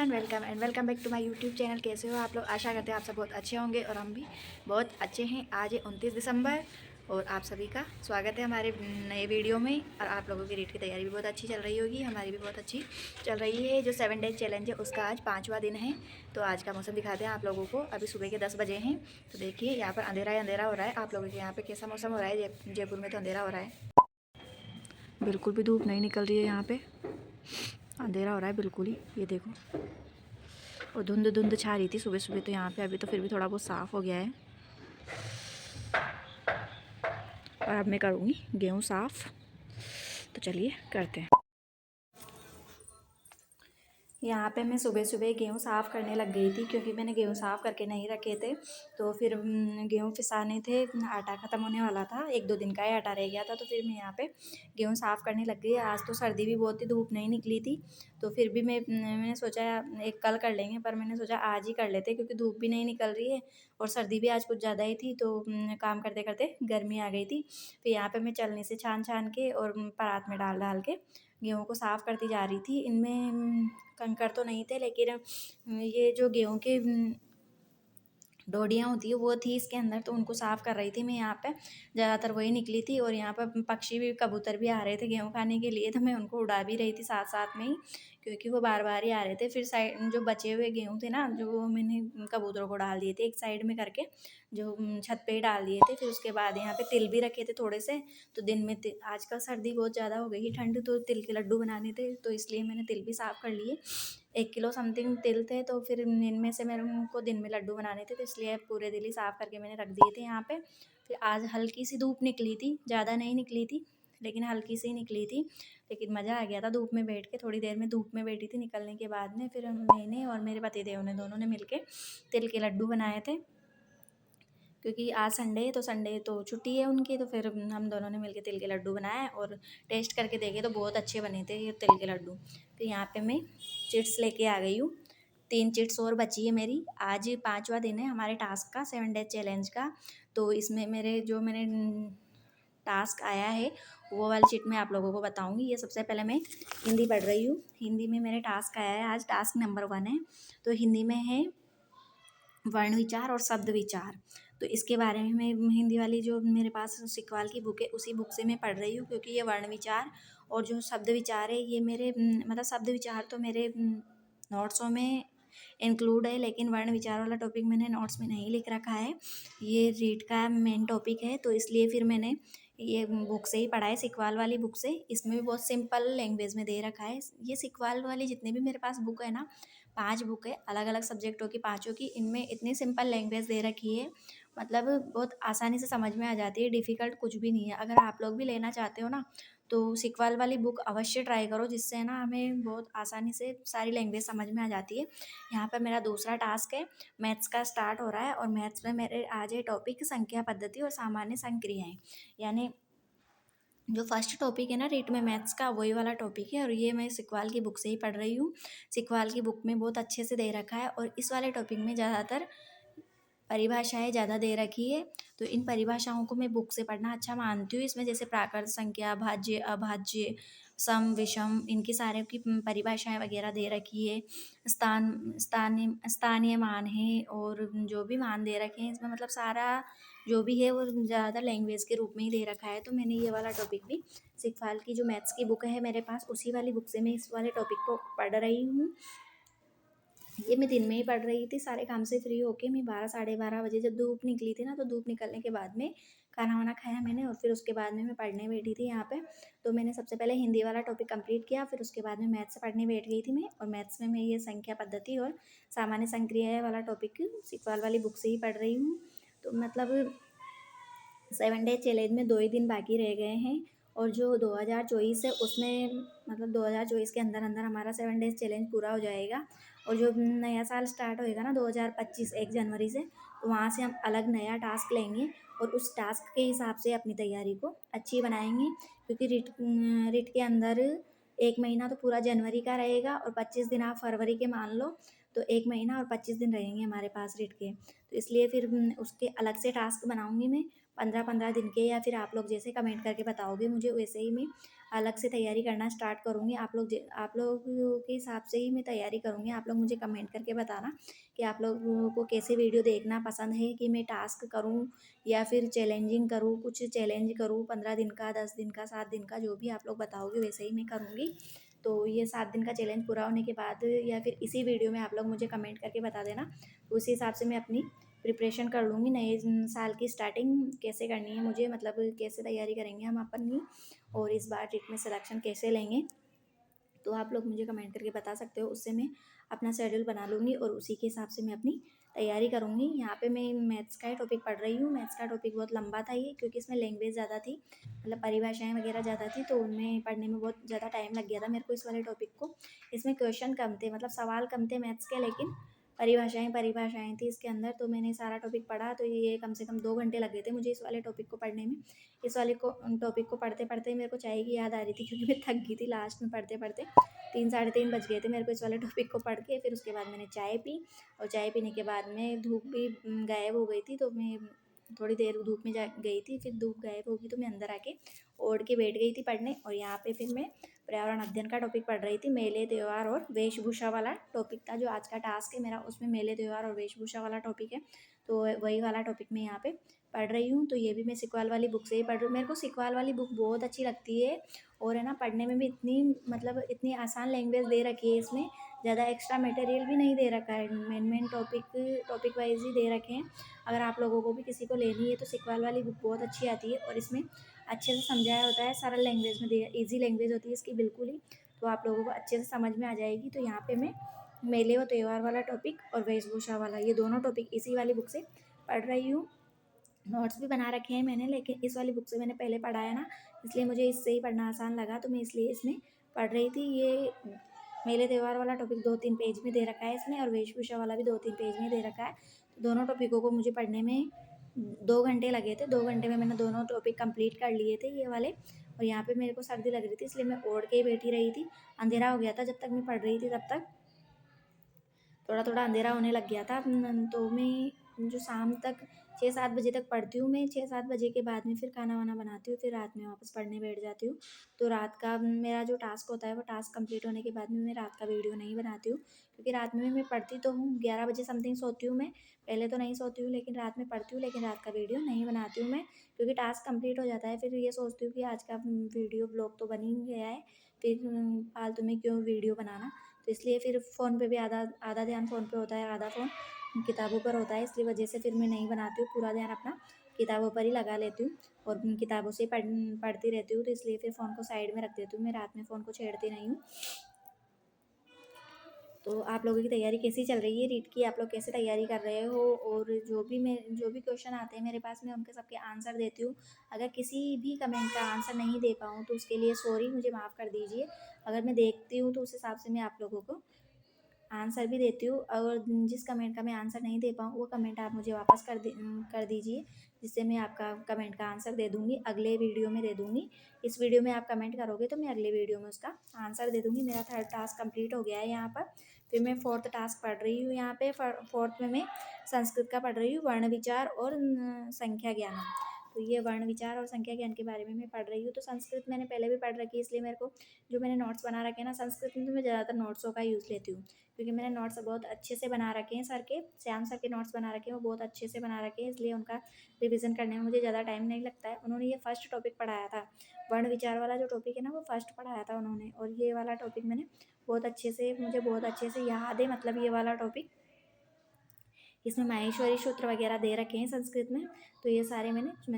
Everyone, welcome back to my YouTube channel. कैसे हो आप लोग? आशा करते हैं आप सब बहुत अच्छे होंगे और हम भी बहुत अच्छे हैं। आज है 29 दिसंबर और आप सभी का स्वागत है हमारे नए वीडियो में। और आप लोगों की रीड की तैयारी भी बहुत अच्छी चल रही होगी, हमारी भी बहुत अच्छी चल रही है। जो 7 डेज चैलेंज है उसका आज 5वां दिन है। तो आज का मौसम दिखाते हैं आप लोगों को। अभी सुबह के 10 बजे हैं। तो देखिए यहाँ पर अंधेरा हो रहा है। आप लोगों के यहाँ पर कैसा मौसम हो रहा है? जयपुर में तो अंधेरा हो रहा है, बिल्कुल भी धूप नहीं निकल रही है। यहाँ पे अंधेरा हो रहा है बिल्कुल ही, ये देखो। और धुंध छा रही थी सुबह सुबह तो यहाँ पे, अभी तो फिर भी थोड़ा बहुत साफ़ हो गया है। और अब मैं करूँगी गेहूँ साफ़, तो चलिए करते हैं। यहाँ पे मैं सुबह सुबह गेहूँ साफ़ करने लग गई थी, क्योंकि मैंने गेहूँ साफ़ करके नहीं रखे थे। तो फिर गेहूँ पिसाने थे, आटा ख़त्म होने वाला था, 1-2 दिन का ही आटा रह गया था। तो फिर मैं यहाँ पे गेहूँ साफ़ करने लग गई। आज तो सर्दी भी बहुत थी, धूप नहीं निकली थी। तो फिर भी मैंने सोचा एक कल कर लेंगे, पर मैंने सोचा आज ही कर लेते, क्योंकि धूप भी नहीं निकल रही है और सर्दी भी आज कुछ ज़्यादा ही थी। तो काम करते करते गर्मी आ गई थी। फिर यहाँ पर मैं चलनी से छान के और परात में डाल के गेहूँ को साफ़ करती जा रही थी। इनमें कंकड़ तो नहीं थे, लेकिन ये जो गेहूँ के डोडियाँ होती है वो थी इसके अंदर, तो उनको साफ़ कर रही थी मैं। यहाँ पे ज़्यादातर वही निकली थी। और यहाँ पर पक्षी भी, कबूतर भी आ रहे थे गेहूँ खाने के लिए, तो मैं उनको उड़ा भी रही थी साथ साथ में ही, क्योंकि वो बार बार ही आ रहे थे। फिर साइड जो बचे हुए गेहूँ थे ना, जो वो मैंने कबूतरों को डाल दिए थे एक साइड में करके, जो छत पे ही डाल दिए थे। फिर उसके बाद यहाँ पे तिल भी रखे थे थोड़े से। तो दिन में आजकल सर्दी बहुत ज़्यादा हो गई है, ठंड, तो तिल के लड्डू बनाने थे, तो इसलिए मैंने तिल भी साफ़ कर लिए। 1 किलो समथिंग तिल थे, तो फिर इनमें से मेरे उनको दिन में लड्डू बनाने थे, तो इसलिए पूरे दिल ही साफ़ करके मैंने रख दिए थे यहाँ पे। फिर आज हल्की सी धूप निकली थी, ज़्यादा नहीं निकली थी, लेकिन हल्की सी निकली थी। लेकिन मज़ा आ गया था धूप में बैठ के। थोड़ी देर में धूप में बैठी थी, निकलने के बाद में फिर मैंने और मेरे पतिदेव ने, दोनों ने मिलके तिल के लड्डू बनाए थे। क्योंकि आज संडे है, तो संडे तो छुट्टी है उनकी, तो फिर हम दोनों ने मिलके तिल के लड्डू बनाए और टेस्ट करके देखे तो बहुत अच्छे बने थे ये तिल के लड्डू। फिर यहाँ पे मैं चिट्स लेके आ गई हूँ। 3 चिट्स और बची है मेरी। आज 5वां दिन है हमारे टास्क का, 7 डेज चैलेंज का। तो इसमें मैंने टास्क आया है, वो वाली चिट मैं आप लोगों को बताऊँगी। ये सबसे पहले मैं हिंदी पढ़ रही हूँ। हिंदी में मेरे टास्क आया है, आज टास्क नंबर 1 है। तो हिंदी में है वर्ण विचार और शब्द विचार। तो इसके बारे में मैं हिंदी वाली जो मेरे पास सिकवाल की बुक है, उसी बुक से मैं पढ़ रही हूँ, क्योंकि ये वर्ण विचार और जो शब्द विचार है ये मेरे मतलब शब्द विचार तो मेरे नोट्सों में इंक्लूड है, लेकिन वर्ण विचार वाला टॉपिक मैंने नोट्स में नहीं लिख रखा है। ये रीड का मेन टॉपिक है, तो इसलिए फिर मैंने ये बुक से ही पढ़ा है, सिकवाल वाली बुक से। इसमें भी बहुत सिंपल लैंग्वेज में दे रखा है। ये सिकवाल वाली जितने भी मेरे पास बुक है ना, 5 बुक है अलग अलग सब्जेक्टों की, पाँचों की। इनमें इतनी सिंपल लैंग्वेज दे रखी है, मतलब बहुत आसानी से समझ में आ जाती है, डिफ़िकल्ट कुछ भी नहीं है। अगर आप लोग भी लेना चाहते हो ना, तो सिकवाल वाली बुक अवश्य ट्राई करो, जिससे ना हमें बहुत आसानी से सारी लैंग्वेज समझ में आ जाती है। यहाँ पर मेरा दूसरा टास्क है, मैथ्स का स्टार्ट हो रहा है। और मैथ्स में मेरे आज है टॉपिक संख्या पद्धति और सामान्य संक्रियाएँ। यानी जो फर्स्ट टॉपिक है ना रीट में मैथ्स का, वही वाला टॉपिक है। और ये मैं सिकवाल की बुक से ही पढ़ रही हूँ। सिकवाल की बुक में बहुत अच्छे से दे रखा है, और इस वाले टॉपिक में ज़्यादातर परिभाषाएँ ज़्यादा दे रखी है। तो इन परिभाषाओं को मैं बुक से पढ़ना अच्छा मानती हूँ। इसमें जैसे प्राकृत संख्या, भाज्य, अभाज्य, सम, विषम, इनकी सारे की परिभाषाएँ वगैरह दे रखी है। स्थानीय मान है, और जो भी मान दे रखे हैं इसमें, मतलब सारा जो भी है वो ज़्यादातर लैंग्वेज के रूप में ही दे रखा है। तो मैंने ये वाला टॉपिक भी सिकफाल की जो मैथ्स की बुक है मेरे पास, उसी वाली बुक से मैं इस वाले टॉपिक को पढ़ रही हूँ। ये मैं दिन में ही पढ़ रही थी, सारे काम से फ्री होके। मैं 12 साढ़े 12 बजे जब धूप निकली थी ना, तो धूप निकलने के बाद में खाना वाना खाया मैंने, और फिर उसके बाद में मैं पढ़ने बैठी थी यहाँ पे। तो मैंने सबसे पहले हिंदी वाला टॉपिक कंप्लीट किया, फिर उसके बाद में मैथ्स पढ़ने बैठ गई थी मैं। और मैथ्स में मैं ये संख्या पद्धति और सामान्य संक्रिया वाला टॉपिक सिकवाल वाली बुक से ही पढ़ रही हूँ। तो मतलब 7 डे चैलेंज में 2 ही दिन बाकी रह गए हैं, और जो 2024 है उसमें, मतलब 2024 के अंदर अंदर हमारा 7 डेज़ चैलेंज पूरा हो जाएगा। और जो नया साल स्टार्ट होएगा ना 2025 1 जनवरी से, तो वहाँ से हम अलग नया टास्क लेंगे, और उस टास्क के हिसाब से अपनी तैयारी को अच्छी बनाएंगे। क्योंकि रिट के अंदर 1 महीना तो पूरा जनवरी का रहेगा, और 25 दिन आप फरवरी के मान लो, तो 1 महीना और 25 दिन रहेंगे हमारे पास रिट के। तो इसलिए फिर उसके अलग से टास्क बनाऊंगी मैं। 15-15 दिन के, या फिर आप लोग जैसे कमेंट करके बताओगे मुझे वैसे ही मैं अलग से तैयारी करना स्टार्ट करूँगी। आप लोग के हिसाब से ही मैं तैयारी करूँगी। आप लोग मुझे कमेंट करके बताना कि आप लोगों को कैसे वीडियो देखना पसंद है, कि मैं टास्क करूँ या फिर चैलेंजिंग करूँ, कुछ चैलेंज करूँ 15 दिन का, 10 दिन का, 7 दिन का, जो भी आप लोग बताओगे वैसे ही मैं करूँगी। तो ये 7 दिन का चैलेंज पूरा होने के बाद या फिर इसी वीडियो में आप लोग मुझे कमेंट करके बता देना, तो उसी हिसाब से मैं अपनी प्रिपरेशन कर लूँगी। नए साल की स्टार्टिंग कैसे करनी है मुझे, मतलब कैसे तैयारी करेंगे हम अपनी, और इस बार टेट में सिलेक्शन कैसे लेंगे, तो आप लोग मुझे कमेंट करके बता सकते हो। उससे मैं अपना शेड्यूल बना लूँगी और उसी के हिसाब से मैं अपनी तैयारी करूँगी। यहाँ पे मैं मैथ्स का ही टॉपिक पढ़ रही हूँ। मैथ्स का टॉपिक बहुत लंबा था ये, क्योंकि इसमें लैंग्वेज ज़्यादा थी, मतलब परिभाषाएँ वगैरह ज़्यादा थी, तो उनमें पढ़ने में बहुत ज़्यादा टाइम लग गया था मेरे को इस वाले टॉपिक को। इसमें क्वेश्चन कम थे, मतलब सवाल कम थे मैथ्स के, लेकिन परिभाषाएँ थी इसके अंदर। तो मैंने सारा टॉपिक पढ़ा, तो ये कम से कम 2 घंटे लगे थे मुझे इस वाले टॉपिक को पढ़ने में। इस वाले को टॉपिक को पढ़ते-पढ़ते मेरे को चाय की याद आ रही थी, क्योंकि मैं थक गई थी लास्ट में पढ़ते-पढ़ते। 3 साढ़े 3 बज गए थे मेरे को इस वाले टॉपिक को पढ़ के। फिर उसके बाद मैंने चाय पी, और चाय पीने के बाद में धूप भी गायब हो गई थी, तो मैं थोड़ी देर धूप में जा गई थी। फिर धूप गायब होगी तो मैं अंदर आके ओढ़ के बैठ गई थी पढ़ने, और यहाँ पे फिर मैं पर्यावरण अध्ययन का टॉपिक पढ़ रही थी। मेले, त्योहार और वेशभूषा वाला टॉपिक था जो आज का टास्क है मेरा, उसमें मेले, त्योहार और वेशभूषा वाला टॉपिक है, तो वही वाला टॉपिक मैं यहाँ पे पढ़ रही हूँ। तो ये भी मैं सिकवाल वाली बुक से ही पढ़ रही हूँ। मेरे को सिकवाल वाली बुक बहुत अच्छी लगती है, और है ना, पढ़ने में भी इतनी, मतलब इतनी आसान लैंग्वेज दे रखी है इसमें, ज़्यादा एक्स्ट्रा मटेरियल भी नहीं दे रखा है, मेन टॉपिक वाइज ही दे रखे हैं। अगर आप लोगों को भी किसी को लेनी है तो सिकवाल वाली बुक बहुत अच्छी आती है, और इसमें अच्छे से समझाया होता है, सरल लैंग्वेज में दे, ईजी लैंग्वेज होती है इसकी बिल्कुल ही, तो आप लोगों को अच्छे से समझ में आ जाएगी। तो यहाँ पे मैं मेले और त्योहार वाला टॉपिक और वेशभूषा वाला, ये दोनों टॉपिक इसी वाली बुक से पढ़ रही हूँ। नोट्स भी बना रखे हैं मैंने, लेकिन इस वाली बुक से मैंने पहले पढ़ा है ना, इसलिए मुझे इससे ही पढ़ना आसान लगा, तो मैं इसलिए इसमें पढ़ रही थी। ये मेले त्योहार वाला टॉपिक 2-3 पेज में दे रखा है इसमें, और वेशभूषा वाला भी 2-3 पेज में दे रखा है। तो दोनों टॉपिकों को मुझे पढ़ने में 2 घंटे लगे थे। 2 घंटे में मैंने दोनों टॉपिक कंप्लीट कर लिए थे ये वाले। और यहाँ पे मेरे को सर्दी लग रही थी, इसलिए मैं ओढ़ के ही बैठी रही थी। अंधेरा हो गया था जब तक मैं पढ़ रही थी, तब तक थोड़ा थोड़ा अंधेरा होने लग गया था। तो मैं जो शाम तक 6-7 बजे तक पढ़ती हूँ, मैं 6-7 बजे के बाद में फिर खाना वाना बनाती हूँ, फिर रात में वापस पढ़ने बैठ जाती हूँ। तो रात का मेरा जो टास्क होता है, वो टास्क कंप्लीट होने के बाद में मैं रात का वीडियो नहीं बनाती हूँ, क्योंकि रात में मैं पढ़ती तो हूँ, 11 बजे समथिंग सोती हूँ मैं। पहले तो नहीं सोती हूँ, लेकिन रात में पढ़ती हूँ, लेकिन रात का वीडियो नहीं बनाती हूँ मैं, क्योंकि टास्क कंप्लीट हो जाता है। फिर ये सोचती हूँ कि आज का वीडियो ब्लॉग तो बन ही गया है, फिर फालतू में क्यों वीडियो बनाना। तो इसलिए फिर फ़ोन पे भी आधा आधा ध्यान फ़ोन पे होता है, आधा फ़ोन किताबों पर होता है, इसलिए वजह से फिर मैं नहीं बनाती हूँ। पूरा ध्यान अपना किताबों पर ही लगा लेती हूँ, और किताबों से पढ़ती रहती हूँ, तो इसलिए फिर फ़ोन को साइड में रख देती हूँ। मैं रात में फ़ोन को छेड़ती नहीं हूँ। तो आप लोगों की तैयारी कैसी चल रही है रीट की? आप लोग कैसे तैयारी कर रहे हो? और जो भी क्वेश्चन आते हैं मेरे पास, मैं उनके सबके आंसर देती हूँ। अगर किसी भी कमेंट का आंसर नहीं दे पाऊँ तो उसके लिए सॉरी, मुझे माफ़ कर दीजिए। अगर मैं देखती हूँ तो उस हिसाब से मैं आप लोगों को आंसर भी देती हूँ, और जिस कमेंट का मैं आंसर नहीं दे पाऊँ वो कमेंट आप मुझे वापस कर दीजिए, जिससे मैं आपका कमेंट का आंसर दे दूँगी, अगले वीडियो में दे दूँगी। इस वीडियो में आप कमेंट करोगे तो मैं अगले वीडियो में उसका आंसर दे दूँगी। मेरा 3rd टास्क कंप्लीट हो गया है यहाँ पर। फिर मैं 4th टास्क पढ़ रही हूँ यहाँ पे। 4th में मैं संस्कृत का पढ़ रही हूँ, वर्ण विचार और संख्या ज्ञान। तो ये वर्ण विचार और संख्या ज्ञान के बारे में मैं पढ़ रही हूँ। तो संस्कृत मैंने पहले भी पढ़ रखी है, इसलिए मेरे को जो मैंने नोट्स बना रखे हैं ना संस्कृत में, तो मैं ज़्यादातर नोट्सों का यूज़ लेती हूँ, क्योंकि मैंने नोट्स बहुत अच्छे से बना रखे हैं। श्याम सर के नोट्स बना रखे हैं, वो बहुत अच्छे से बना रखे हैं, इसलिए उनका रिवीजन करने में मुझे ज़्यादा टाइम नहीं लगता है। उन्होंने ये फर्स्ट टॉपिक पढ़ाया था, वर्ण विचार वाला जो टॉपिक है ना, वो फर्स्ट पढ़ाया था उन्होंने, और ये वाला टॉपिक मैंने मुझे बहुत अच्छे से याद है, मतलब ये वाला टॉपिक। इसमें माहेश्वरी सूत्र वगैरह दे रखे हैं संस्कृत में, तो ये सारे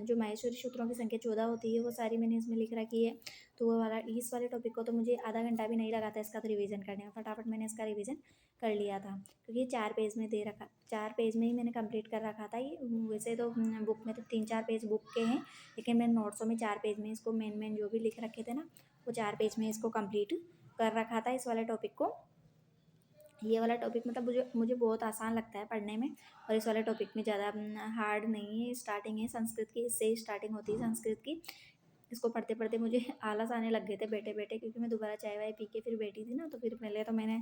जो माहेश्वरी सूत्रों की संख्या 14 होती है, वो सारी मैंने इसमें लिख रखी है। तो वो वाला इस वाले टॉपिक को तो मुझे आधा घंटा भी नहीं लगा था इसका तो रिवीजन करने में, फटाफट मैंने इसका रिवीजन कर लिया था, क्योंकि 4 पेज में दे रखा, 4 पेज में ही मैंने कंप्लीट कर रखा था ये। वैसे तो बुक में तो 3-4 पेज बुक के हैं, लेकिन मैंने नोट्सों में 4 पेज में इसको मेन जो भी लिख रखे थे ना, वो 4 पेज में इसको कम्प्लीट कर रखा था इस वाले टॉपिक को। ये वाला टॉपिक मतलब मुझे बहुत आसान लगता है पढ़ने में, और इस वाले टॉपिक में ज़्यादा हार्ड नहीं है। स्टार्टिंग है संस्कृत की, इससे ही स्टार्टिंग होती है संस्कृत की। इसको पढ़ते पढ़ते मुझे आलस आने लग गए थे बैठे बैठे, क्योंकि मैं दोबारा चाय वाय पी के फिर बैठी थी ना, तो फिर पहले तो मैंने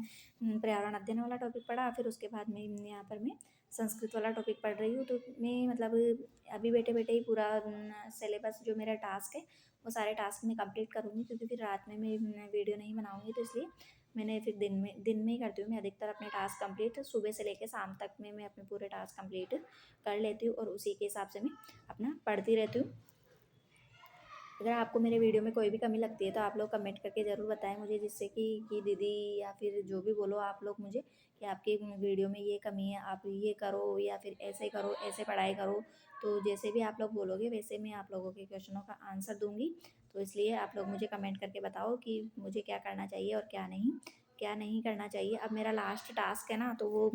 पर्यावरण अध्ययन वाला टॉपिक पढ़ा, फिर उसके बाद में यहाँ पर मैं संस्कृत वाला टॉपिक पढ़ रही हूँ। तो मैं मतलब अभी बैठे बैठे ही पूरा सिलेबस जो मेरा टास्क है वो सारे टास्क मैं कंप्लीट करूँगी, क्योंकि फिर रात में मैं वीडियो नहीं बनाऊँगी, तो इसलिए मैंने फिर दिन में ही करती हूँ मैं अधिकतर अपने टास्क कंप्लीट। सुबह से लेकर शाम तक में मैं अपने पूरे टास्क कंप्लीट कर लेती हूँ और उसी के हिसाब से मैं अपना पढ़ती रहती हूँ। अगर आपको मेरे वीडियो में कोई भी कमी लगती है तो आप लोग कमेंट करके ज़रूर बताएं मुझे, जिससे कि दीदी या फिर जो भी बोलो आप लोग मुझे कि आपके वीडियो में ये कमी है, आप ये करो या फिर ऐसे करो, ऐसे पढ़ाई करो। तो जैसे भी आप लोग बोलोगे वैसे मैं आप लोगों के क्वेश्चनों का आंसर दूंगी। तो इसलिए आप लोग मुझे कमेंट करके बताओ कि मुझे क्या करना चाहिए और क्या नहीं करना चाहिए। अब मेरा लास्ट टास्क है ना, तो वो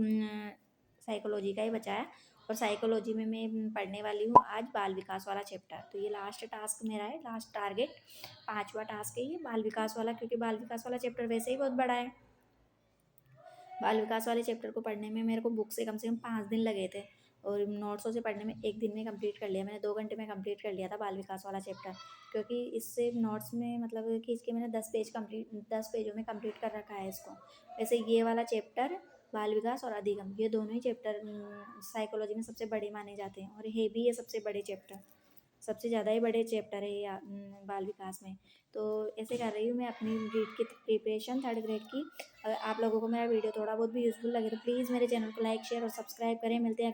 साइकोलॉजी का ही बचा है, और साइकोलॉजी में मैं पढ़ने वाली हूँ आज बाल विकास वाला चैप्टर। तो ये लास्ट टास्क मेरा है, लास्ट टारगेट, 5वां टास्क है ये बाल विकास वाला, क्योंकि बाल विकास वाला चैप्टर वैसे ही बहुत बड़ा है। बाल विकास वाले चैप्टर को पढ़ने में मेरे को बुक से कम 5 दिन लगे थे, और नोट्सों से पढ़ने में 1 दिन में कंप्लीट कर लिया मैंने। 2 घंटे में कंप्लीट कर लिया था बाल विकास वाला चैप्टर, क्योंकि इससे नोट्स में मतलब खींच के मैंने 10 पेजों में कंप्लीट कर रखा है इसको। वैसे ये वाला चैप्टर बाल विकास और अधिगम, ये दोनों ही चैप्टर साइकोलॉजी में सबसे बड़े माने जाते हैं, और ये भी है सबसे बड़े चैप्टर, सबसे ज़्यादा ही बड़े चैप्टर है ये बाल विकास में। तो ऐसे कर रही हूँ मैं अपनी नीट की प्रिपरेशन 3rd ग्रेड की। अगर आप लोगों को मेरा वीडियो थोड़ा बहुत भी यूज़फुल लगे तो प्लीज़ मेरे चैनल को लाइक शेयर और सब्सक्राइब करें। मिलते हैं